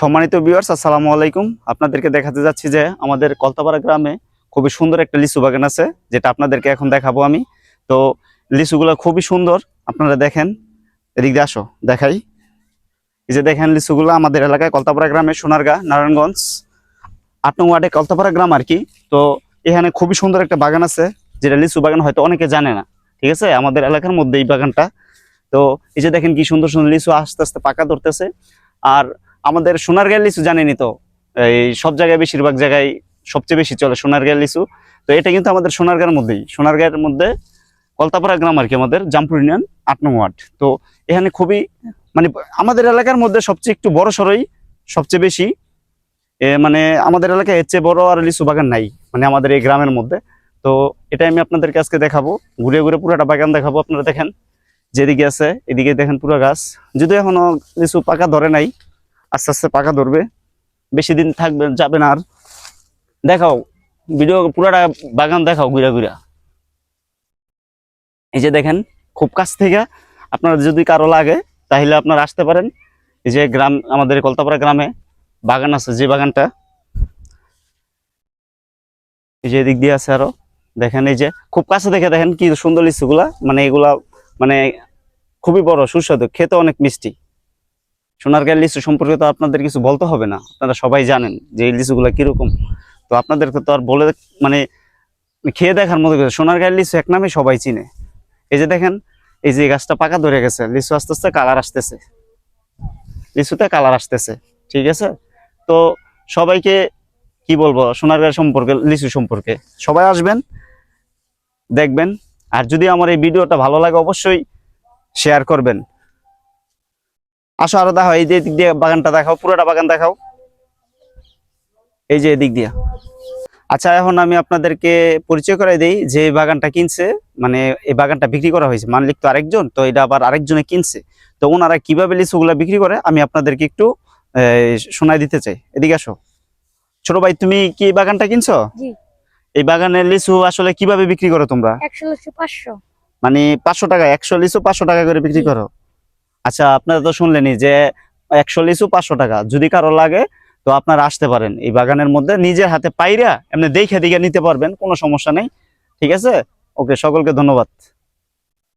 সম্মানিত ভিউয়ার্স, আসসালামু আলাইকুম। আপনাদেরকে দেখাতে যাচ্ছি যে আমাদের কলতাপাড়া গ্রামে খুবই সুন্দর একটা লিচু বাগান আছে, যেটা আপনাদেরকে এখন দেখাবো আমি। তো লিচুগুলো খুবই সুন্দর, আপনারা দেখেন। এদিক দিয়ে আসো, দেখাই। এই যে দেখেন লিচুগুলো আমাদের এলাকায় কলতাপাড়া গ্রামে, সোনারগাঁ, নারায়ণগঞ্জ ৮ নং ওয়ার্ডে কলতাপাড়া গ্রাম আর কি। তো এখানে খুবই সুন্দর একটা বাগান আছে, যেটা লিচু বাগান, হয়তো অনেকে জানে না। ঠিক আছে, আমাদের এলাকার মধ্যে এই বাগানটা। তো এই যে দেখেন কি সুন্দর সুন্দর লিচু আস্তে আস্তে পাকা ধরতেছে। আর আমাদের সোনারগাঁয়ের লিচু জানেনই তো, এই সব জায়গায় বেশিরভাগ জায়গায় সবচেয়ে বেশি চলে সোনারগাঁয়ের লিচু। তো এটা কিন্তু আমাদের সোনারগাঁয়ের মধ্যেই, সোনারগাঁয়ের মধ্যে কলতাপাড়া গ্রাম আর কি, আমাদের জামপুর ইউনিয়ন ৮ নং ওয়ার্ড। তো এখানে খুবই মানে আমাদের এলাকার মধ্যে সবচেয়ে একটু বড় সড়ই, সবচেয়ে বেশি মানে আমাদের এলাকায় এর চেয়ে বড় আর লিচু বাগান নাই, মানে আমাদের এই গ্রামের মধ্যে। তো এটা আমি আপনাদেরকে আজকে দেখাবো, ঘুরে ঘুরে পুরোটা বাগান দেখাবো। আপনারা দেখেন যেদিকে আছে এদিকে দেখেন পুরো গাছ, যদিও এখনো লিচু পাকা ধরে নাই, আস্তে আস্তে পাকা ধরবে, বেশি দিন থাকবে যাবে না আর। দেখাও ভিডিও পুরাটা বাগান দেখাও ঘুরা ঘুরা। এই যে দেখেন খুব কাছ থেকে, আপনার যদি কারো লাগে তাহলে আপনারা আসতে পারেন। এই যে গ্রাম, আমাদের কলতাপাড়া গ্রামে বাগান আছে, যে বাগানটা এই যে এদিক দিয়ে আছে আরো। দেখেন এই যে খুব কাছে দেখে দেখেন কি সুন্দর লিচুগুলা, মানে এগুলা মানে খুবই বড়, সুস্বাদু, খেতে অনেক মিষ্টি। সোনারগাঁয়ের লিচু সম্পর্কে তো আপনাদের কিছু বলতে হবে না, আপনারা সবাই জানেন যে এই লিচুগুলা কিরকম। তো আপনাদেরকে তো আর বলে মানে খেয়ে দেখার মতো কিছু। সোনারগাঁয়ের লিচু এক নামে সবাই চিনে। এই যে দেখেন এই যে গাছটা পাকা ধরে গেছে, লিচু আস্তে আস্তে কালার আসতেছে, লিচুতে কালার আসতেছে। ঠিক আছে, তো সবাইকে কি বলবো সোনারগাঁ সম্পর্কে, লিচু সম্পর্কে সবাই আসবেন, দেখবেন। আর যদি আমার এই ভিডিওটা ভালো লাগে অবশ্যই শেয়ার করবেন। আসো আরো দেখাও, এই যে দিক দিয়ে বাগানটা দেখাও, পুরোটা বাগান দেখাও, এই যে এদিক দিয়ে। আচ্ছা, এখন আমি আপনাদেরকে পরিচয় করাই দেই যে এই বাগানটা কিনছে, মানে এই বাগানটা বিক্রি করা হয়েছে, মালিক তো আরেকজন, তো এটা আবার আরেকজনে কিনছে। তো ওনারা কিভাবে লিচুগুলা বিক্রি করে আমি আপনাদেরকে একটু শোনাই দিতে চাই। এদিকে আসো। ছোট ভাই, তুমি কি এই বাগানটা কিনছো? জি। এই বাগানের লিচু আসলে কিভাবে বিক্রি করো তোমরা? 100 লিচু 500। মানে 500 টাকা, 100 লিচু 500 টাকা করে বিক্রি করো? আচ্ছা, আপনারা তো শুনলেনই যে 100 লিচু 500 টাকা। যদি কারো লাগে তো আপনারা আসতে পারেন এই বাগানের মধ্যে, নিজের হাতে পাইরা এমনি দেখে দেখে নিতে পারবেন, কোনো সমস্যা নেই। ঠিক আছে, ওকে, সকলকে ধন্যবাদ।